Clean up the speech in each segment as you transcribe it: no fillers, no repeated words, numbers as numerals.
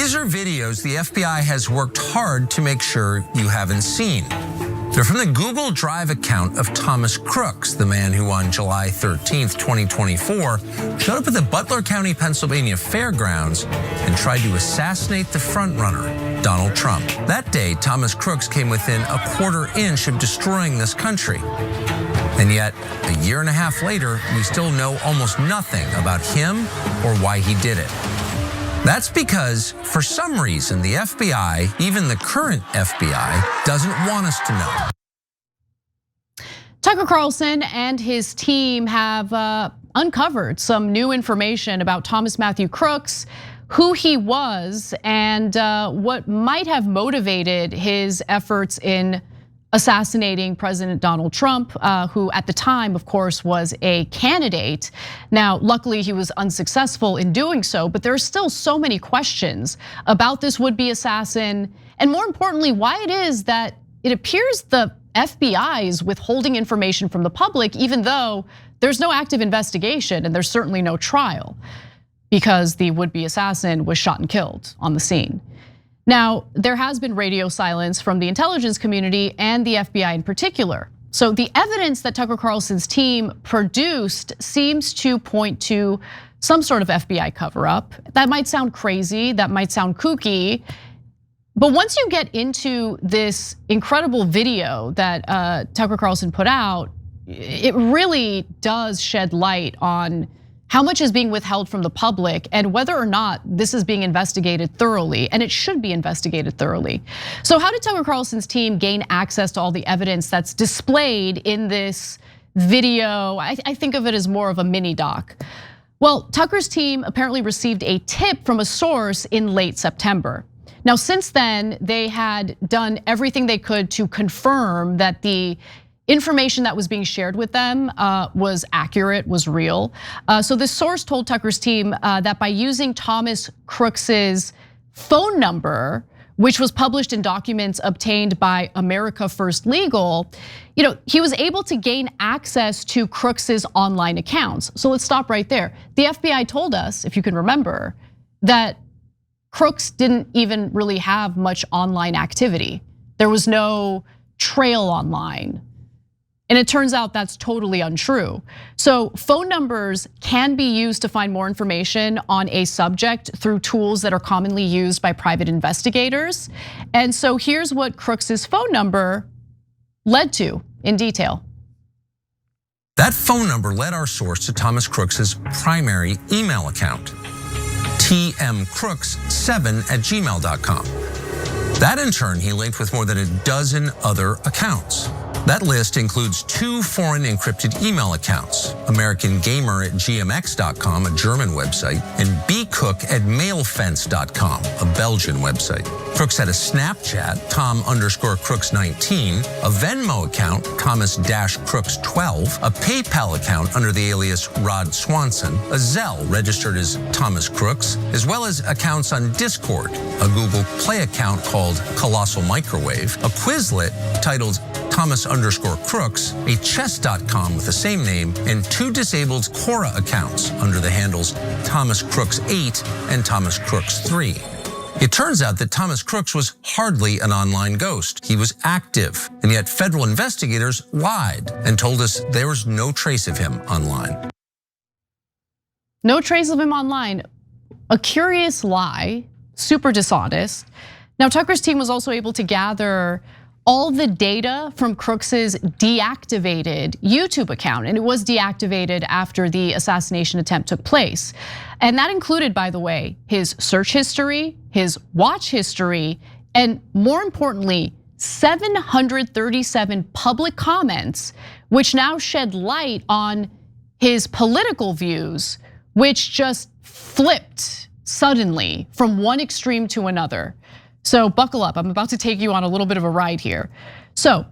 These are videos the FBI has worked hard to make sure you haven't seen. They're from the Google Drive account of Thomas Crooks, the man who on July 13th, 2024, showed up at the Butler County, Pennsylvania fairgrounds and tried to assassinate the frontrunner, Donald Trump. That day, Thomas Crooks came within a quarter inch of destroying this country. And yet, a year and a half later, we still know almost nothing about him or why he did it. That's because, for some reason, the FBI, even the current FBI, doesn't want us to know. Tucker Carlson and his team have uncovered some new information about Thomas Matthew Crooks, who he was, and what might have motivated his efforts in assassinating President Donald Trump, who at the time, of course, was a candidate. Now, luckily, he was unsuccessful in doing so, but there are still so many questions about this would-be assassin, and more importantly, why it is that it appears the FBI is withholding information from the public, even though there's no active investigation and there's certainly no trial, because the would-be assassin was shot and killed on the scene. Now, there has been radio silence from the intelligence community and the FBI in particular. So the evidence that Tucker Carlson's team produced seems to point to some sort of FBI cover-up. That might sound crazy, that might sound kooky, but once you get into this incredible video that Tucker Carlson put out, it really does shed light on how much is being withheld from the public and whether or not this is being investigated thoroughly, and it should be investigated thoroughly. So how did Tucker Carlson's team gain access to all the evidence that's displayed in this video? I think of it as more of a mini doc. Well, Tucker's team apparently received a tip from a source in late September. Now, since then, they had done everything they could to confirm that the information that was being shared with them was accurate, was real. So this source told Tucker's team that by using Thomas Crooks's phone number, which was published in documents obtained by America First Legal, he was able to gain access to Crooks's online accounts. So let's stop right there. The FBI told us, if you can remember, that Crooks didn't even really have much online activity. There was no trail online. And it turns out that's totally untrue. So phone numbers can be used to find more information on a subject through tools that are commonly used by private investigators. And so here's what Crooks's phone number led to in detail. That phone number led our source to Thomas Crooks's primary email account, tmcrooks7@gmail.com. That in turn, he linked with more than a dozen other accounts. That list includes 2 foreign encrypted email accounts, AmericanGamer@gmx.com, a German website, and bcook@mailfence.com, a Belgian website. Crooks had a Snapchat, Tom_Crooks19, a Venmo account, Thomas-Crooks12, a PayPal account under the alias Rod Swanson, a Zelle registered as Thomas Crooks, as well as accounts on Discord, a Google Play account called Colossal Microwave, a Quizlet titled Thomas_Crooks, a chess.com with the same name, and 2 disabled Quora accounts under the handles Thomas Crooks8 and Thomas Crooks3. It turns out that Thomas Crooks was hardly an online ghost. He was active, and yet federal investigators lied and told us there was no trace of him online. No trace of him online. A curious lie, super dishonest. Now, Tucker's team was also able to gather all the data from Crooks's deactivated YouTube account, and it was deactivated after the assassination attempt took place. And that included, by the way, his search history, his watch history, and more importantly, 737 public comments, which now shed light on his political views, which just flipped suddenly from one extreme to another. So buckle up, I'm about to take you on a little bit of a ride here. So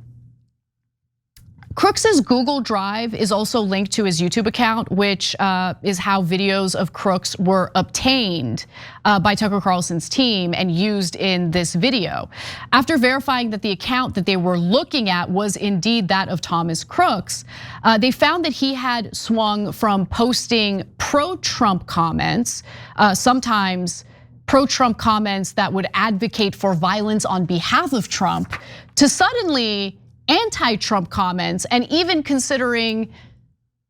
Crooks's Google Drive is also linked to his YouTube account, which is how videos of Crooks were obtained by Tucker Carlson's team and used in this video. After verifying that the account that they were looking at was indeed that of Thomas Crooks, they found that he had swung from posting pro-Trump comments, sometimes pro-Trump comments that would advocate for violence on behalf of Trump to suddenly anti-Trump comments and even considering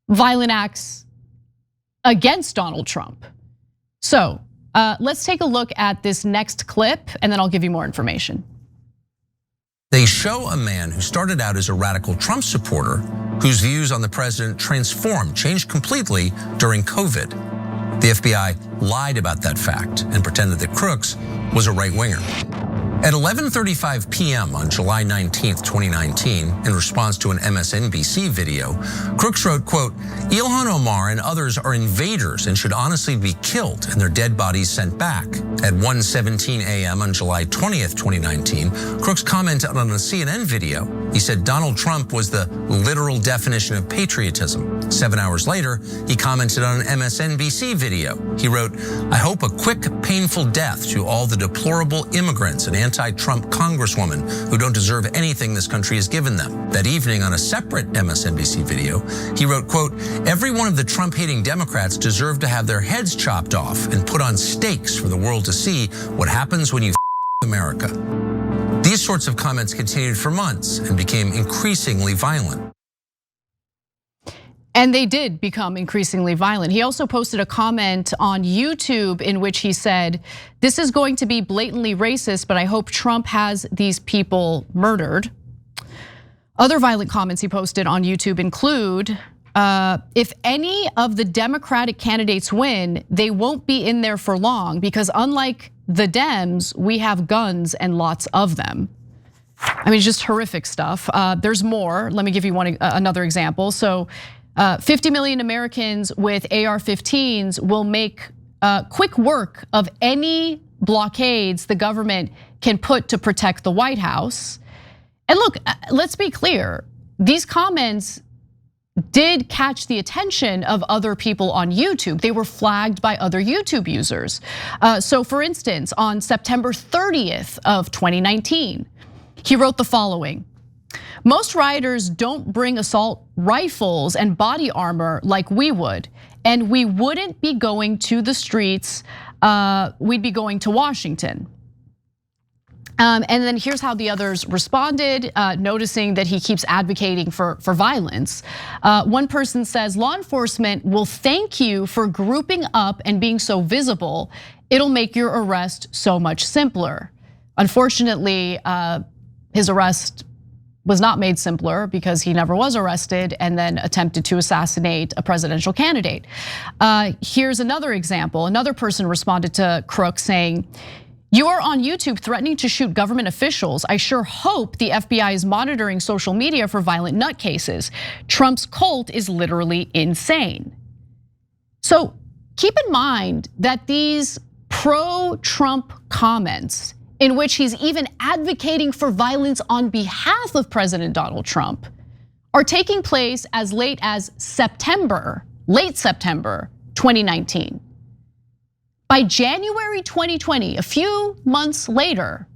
violent acts against Donald Trump. So let's take a look at this next clip and then I'll give you more information. They show a man who started out as a radical Trump supporter whose views on the president changed completely during COVID. The FBI lied about that fact and pretended that Crooks was a right-winger. At 11:35 p.m. on July 19th, 2019, in response to an MSNBC video, Crooks wrote, quote, "Ilhan Omar and others are invaders and should honestly be killed and their dead bodies sent back." At 1:17 a.m. on July 20th, 2019, Crooks commented on a CNN video. He said Donald Trump was the literal definition of patriotism. 7 hours later, he commented on an MSNBC video. He wrote, "I hope a quick, painful death to all the deplorable immigrants and anti-Trump congresswomen who don't deserve anything this country has given them." That evening on a separate MSNBC video, he wrote, quote, "Every one of the Trump-hating Democrats deserve to have their heads chopped off and put on stakes for the world to see what happens when you America." These sorts of comments continued for months and became increasingly violent. And they did become increasingly violent. He also posted a comment on YouTube in which he said, "This is going to be blatantly racist, but I hope Trump has these people murdered." Other violent comments he posted on YouTube include, if any of the Democratic candidates win, they won't be in there for long because unlike the Dems, we have guns and lots of them. I mean, just horrific stuff. There's more. Let me give you another example. So 50 million Americans with AR-15s will make quick work of any blockades the government can put to protect the White House. And look, let's be clear. These comments did catch the attention of other people on YouTube. They were flagged by other YouTube users. So for instance, on September 30th of 2019, he wrote the following: "Most rioters don't bring assault rifles and body armor like we would, and we wouldn't be going to the streets, we'd be going to Washington." And then here's how the others responded, noticing that he keeps advocating for violence. One person says, "Law enforcement will thank you for grouping up and being so visible. It'll make your arrest so much simpler." Unfortunately, his arrest was not made simpler because he never was arrested and then attempted to assassinate a presidential candidate. Here's another example. Another person responded to Crooks saying, "You are on YouTube threatening to shoot government officials. I sure hope the FBI is monitoring social media for violent nutcases. Trump's cult is literally insane." So keep in mind that these pro-Trump comments, in which he's even advocating for violence on behalf of President Donald Trump, are taking place as late as late September 2019. By January 2020, a few months later,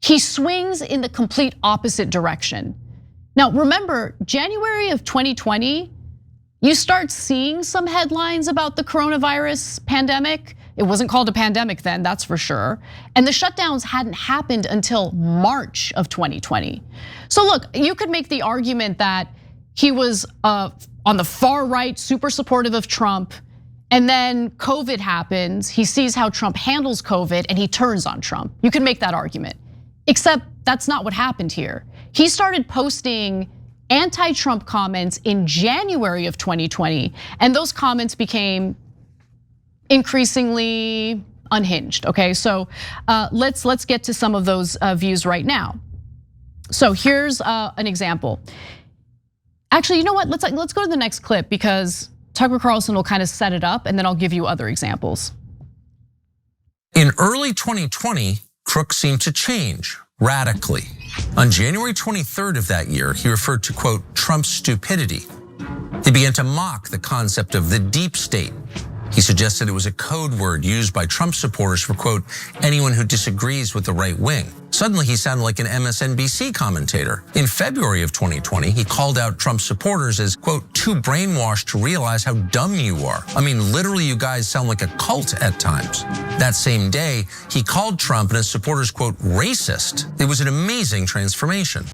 he swings in the complete opposite direction. Now remember, January of 2020, you start seeing some headlines about the coronavirus pandemic. It wasn't called a pandemic then, that's for sure. And the shutdowns hadn't happened until March of 2020. So look, you could make the argument that he was on the far right, super supportive of Trump, and then COVID happens, he sees how Trump handles COVID and he turns on Trump. You can make that argument, except that's not what happened here. He started posting anti-Trump comments in January of 2020, and those comments became increasingly unhinged, okay? So let's get to some of those views right now. So here's an example. Actually, you know what? Let's go to the next clip because Tucker Carlson will kind of set it up and then I'll give you other examples. In early 2020, Crooks seemed to change radically. On January 23rd of that year, he referred to, quote, Trump's stupidity. He began to mock the concept of the deep state. He suggested it was a code word used by Trump supporters for, quote, anyone who disagrees with the right wing. Suddenly he sounded like an MSNBC commentator. In February of 2020, he called out Trump's supporters as, quote, too brainwashed to realize how dumb you are. I mean, literally, you guys sound like a cult at times. That same day, he called Trump and his supporters, quote, racist. It was an amazing transformation.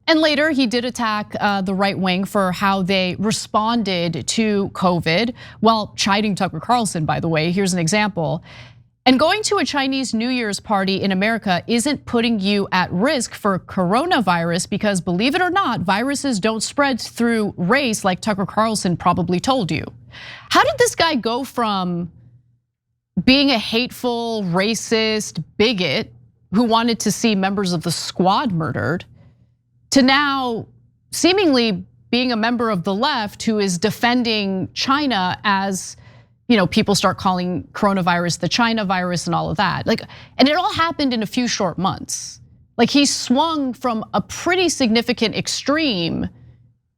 And later, he did attack the right wing for how they responded to COVID, while chiding Tucker Carlson, by the way. Here's an example. And going to a Chinese New Year's party in America isn't putting you at risk for coronavirus because, believe it or not, viruses don't spread through race like Tucker Carlson probably told you. How did this guy go from being a hateful, racist bigot who wanted to see members of the squad murdered to now seemingly being a member of the left who is defending China as, people start calling coronavirus the China virus and all of that. And it all happened in a few short months. He swung from a pretty significant extreme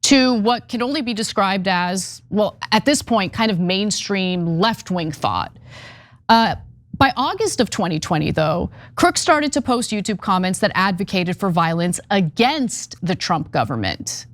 to what can only be described as, well, at this point, kind of mainstream left-wing thought. By August of 2020, though, Crooks started to post YouTube comments that advocated for violence against the Trump government.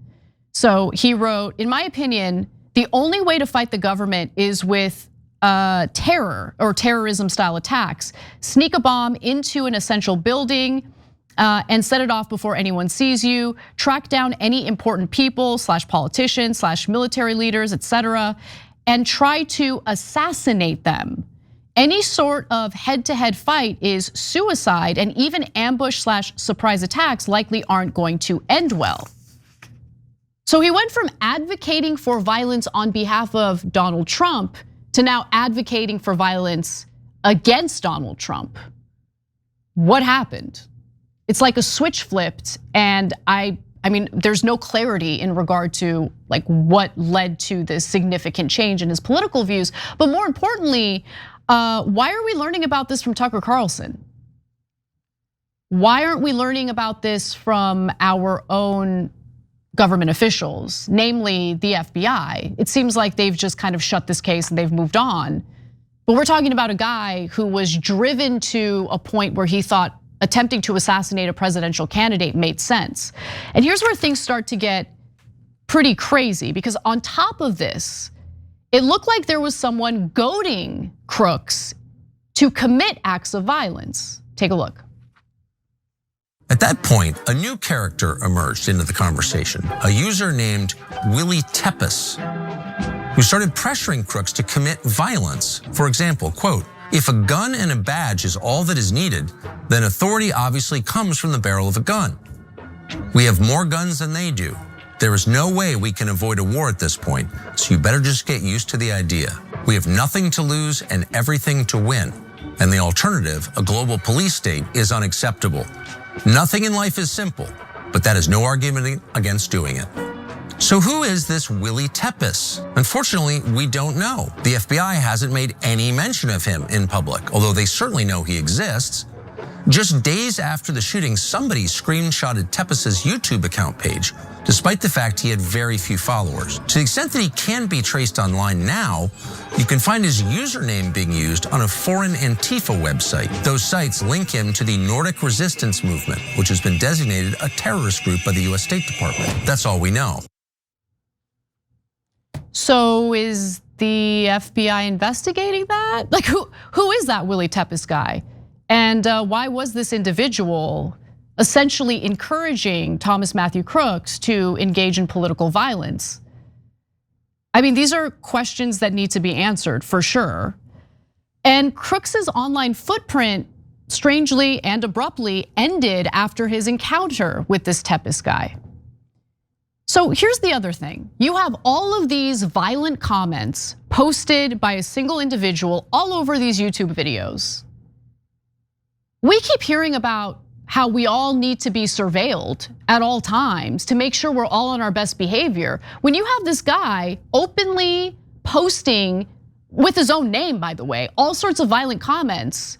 So he wrote, in my opinion, the only way to fight the government is with terror or terrorism style attacks. Sneak a bomb into an essential building and set it off before anyone sees you. Track down any important people / politicians / military leaders, etc., and try to assassinate them. Any sort of head-to-head fight is suicide, and even ambush / surprise attacks likely aren't going to end well. So he went from advocating for violence on behalf of Donald Trump to now advocating for violence against Donald Trump. What happened? It's like a switch flipped, and I mean, there's no clarity in regard to what led to this significant change in his political views. But more importantly, why are we learning about this from Tucker Carlson? Why aren't we learning about this from our own government officials, namely the FBI? It seems like they've just kind of shut this case and they've moved on. But we're talking about a guy who was driven to a point where he thought attempting to assassinate a presidential candidate made sense. And here's where things start to get pretty crazy, because on top of this, it looked like there was someone goading Crooks to commit acts of violence. Take a look. At that point, a new character emerged into the conversation, a user named Willie Tepes, who started pressuring Crooks to commit violence. For example, quote, if a gun and a badge is all that is needed, then authority obviously comes from the barrel of a gun. We have more guns than they do. There is no way we can avoid a war at this point, so you better just get used to the idea. We have nothing to lose and everything to win. And the alternative, a global police state, is unacceptable. Nothing in life is simple, but that is no argument against doing it. So who is this Willie Tepes? Unfortunately, we don't know. The FBI hasn't made any mention of him in public, although they certainly know he exists. Just days after the shooting, somebody screenshotted Tepes' YouTube account page, despite the fact he had very few followers. To the extent that he can be traced online now, you can find his username being used on a foreign Antifa website. Those sites link him to the Nordic Resistance Movement, which has been designated a terrorist group by the US State Department. That's all we know. So is the FBI investigating that? Who is that Willie Tepes guy? And why was this individual essentially encouraging Thomas Matthew Crooks to engage in political violence? I mean, these are questions that need to be answered for sure. And Crooks's online footprint, strangely and abruptly, ended after his encounter with this Tepes guy. So here's the other thing. You have all of these violent comments posted by a single individual all over these YouTube videos. We keep hearing about how we all need to be surveilled at all times to make sure we're all on our best behavior. When you have this guy openly posting, with his own name, by the way, all sorts of violent comments,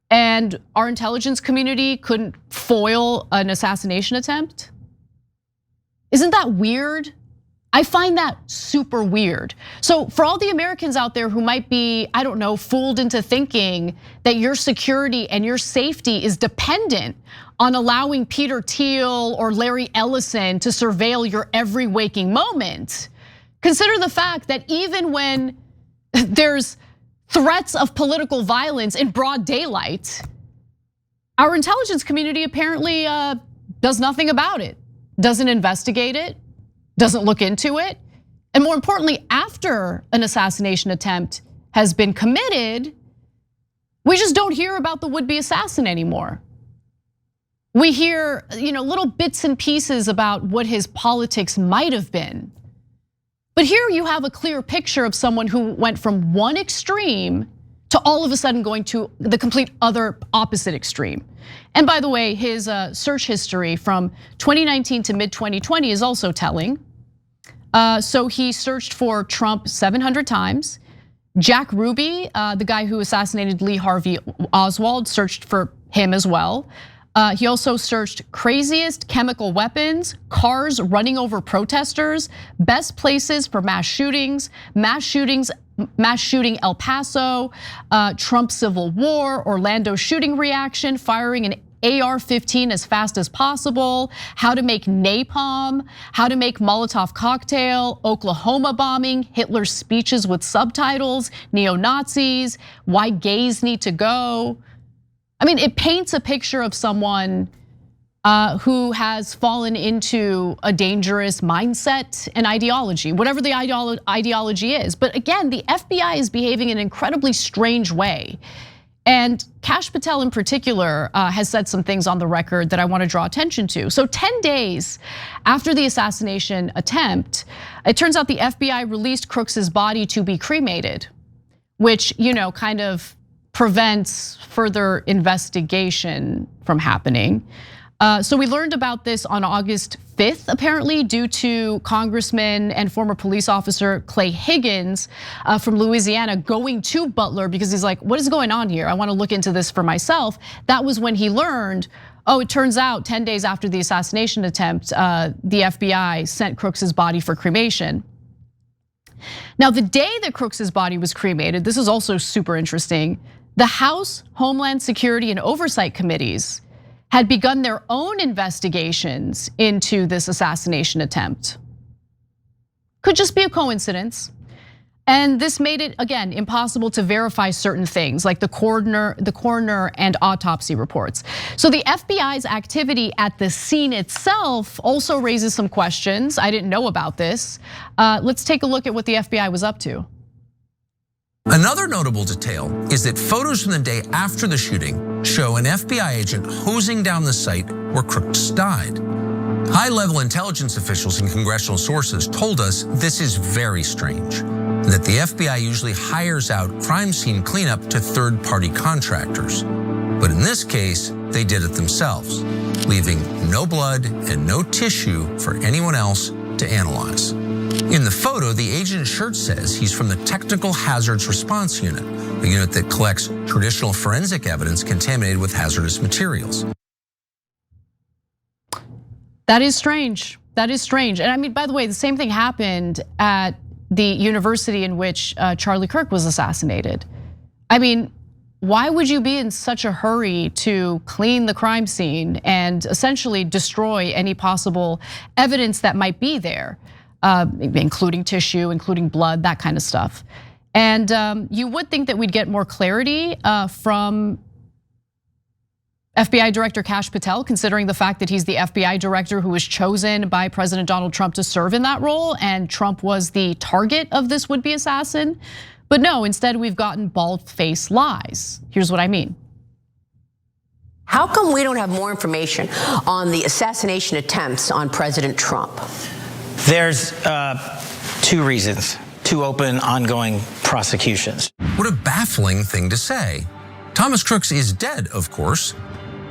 and our intelligence community couldn't foil an assassination attempt? Isn't that weird? I find that super weird. So for all the Americans out there who might be, I don't know, fooled into thinking that your security and your safety is dependent on allowing Peter Thiel or Larry Ellison to surveil your every waking moment, consider the fact that even when there's threats of political violence in broad daylight, our intelligence community apparently does nothing about it, doesn't investigate it, doesn't look into it. And more importantly, after an assassination attempt has been committed, we just don't hear about the would-be assassin anymore. We hear, little bits and pieces about what his politics might have been. But here you have a clear picture of someone who went from one extreme to all of a sudden going to the complete other opposite extreme. And by the way, his search history from 2019 to mid-2020 is also telling. So he searched for Trump 700 times. Jack Ruby, the guy who assassinated Lee Harvey Oswald, searched for him as well. He also searched craziest chemical weapons, cars running over protesters, best places for mass shootings, mass shooting El Paso, Trump civil war, Orlando shooting reaction, firing an AR-15 as fast as possible, how to make napalm, how to make Molotov cocktail, Oklahoma bombing, Hitler's speeches with subtitles, neo-Nazis, why gays need to go. I mean, it paints a picture of someone who has fallen into a dangerous mindset and ideology, whatever the ideology is. But again, the FBI is behaving in an incredibly strange way. And Kash Patel in particular has said some things on the record that I want to draw attention to. So 10 days after the assassination attempt, it turns out the FBI released Crooks's body to be cremated, which, kind of prevents further investigation from happening. So we learned about this on August 5th, apparently, due to Congressman and former police officer Clay Higgins from Louisiana going to Butler because he's like, what is going on here? I want to look into this for myself. That was when he learned, it turns out 10 days after the assassination attempt, the FBI sent Crooks's body for cremation. Now, the day that Crooks's body was cremated, this is also super interesting. The House Homeland Security and Oversight Committees had begun their own investigations into this assassination attempt. Could just be a coincidence. And this made it, again, impossible to verify certain things like the coroner and autopsy reports. So the FBI's activity at the scene itself also raises some questions. I didn't know about this. Let's take a look at what the FBI was up to. Another notable detail is that photos from the day after the shooting show an FBI agent hosing down the site where Crooks died. High-level intelligence officials and congressional sources told us this is very strange, and that the FBI usually hires out crime scene cleanup to third-party contractors. But in this case, they did it themselves, leaving no blood and no tissue for anyone else to analyze. In the photo, the agent's shirt says he's from the Technical Hazards Response Unit, a unit that collects traditional forensic evidence contaminated with hazardous materials. That is strange. That is strange. And I mean, by the way, the same thing happened at the university in which Charlie Kirk was assassinated. I mean, why would you be in such a hurry to clean the crime scene and essentially destroy any possible evidence that might be there, including tissue, including blood, that kind of stuff? And you would think that we'd get more clarity from FBI Director Kash Patel, considering the fact that he's the FBI director who was chosen by President Donald Trump to serve in that role, and Trump was the target of this would-be assassin. But no, instead we've gotten bald-faced lies. Here's what I mean. How come we don't have more information on the assassination attempts on President Trump? There's two reasons, two open, ongoing prosecutions. What a baffling thing to say. Thomas Crooks is dead, of course.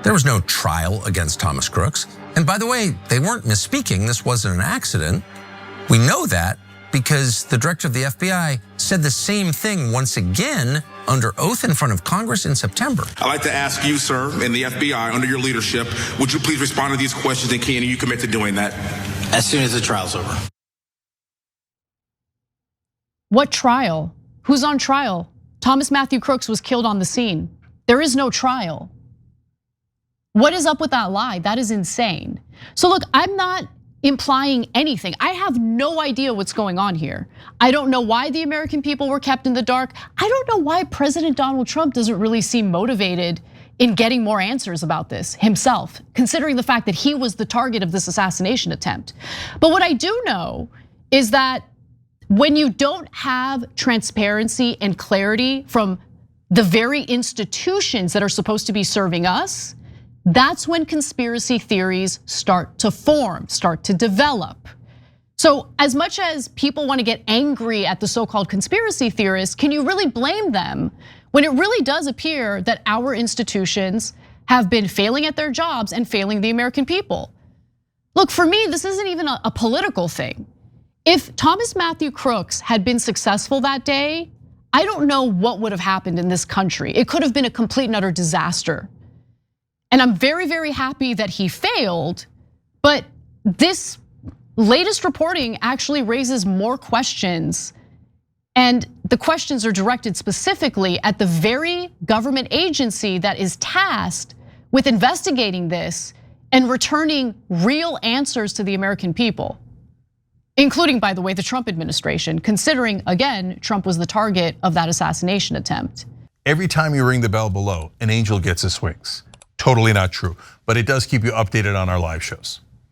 There was no trial against Thomas Crooks. And by the way, they weren't misspeaking. This wasn't an accident. We know that because the director of the FBI said the same thing once again under oath in front of Congress in September. I'd like to ask you, sir, and the FBI, under your leadership, would you please respond to these questions, and can you commit to doing that? As soon as the trial's over. What trial? Who's on trial? Thomas Matthew Crooks was killed on the scene. There is no trial. What is up with that lie? That is insane. So look, I'm not implying anything. I have no idea what's going on here. I don't know why the American people were kept in the dark. I don't know why President Donald Trump doesn't really seem motivated in getting more answers about this himself, considering the fact that he was the target of this assassination attempt. But what I do know is that when you don't have transparency and clarity from the very institutions that are supposed to be serving us, that's when conspiracy theories start to form, start to develop. So as much as people want to get angry at the so-called conspiracy theorists, can you really blame them when it really does appear that our institutions have been failing at their jobs and failing the American people? Look, for me, this isn't even a political thing. If Thomas Matthew Crooks had been successful that day, I don't know what would have happened in this country. It could have been a complete and utter disaster. And I'm very, very happy that he failed, but this latest reporting actually raises more questions. And the questions are directed specifically at the very government agency that is tasked with investigating this and returning real answers to the American people, including, by the way, the Trump administration, considering, again, Trump was the target of that assassination attempt. Every time you ring the bell below, an angel gets his wings. Totally not true, but it does keep you updated on our live shows.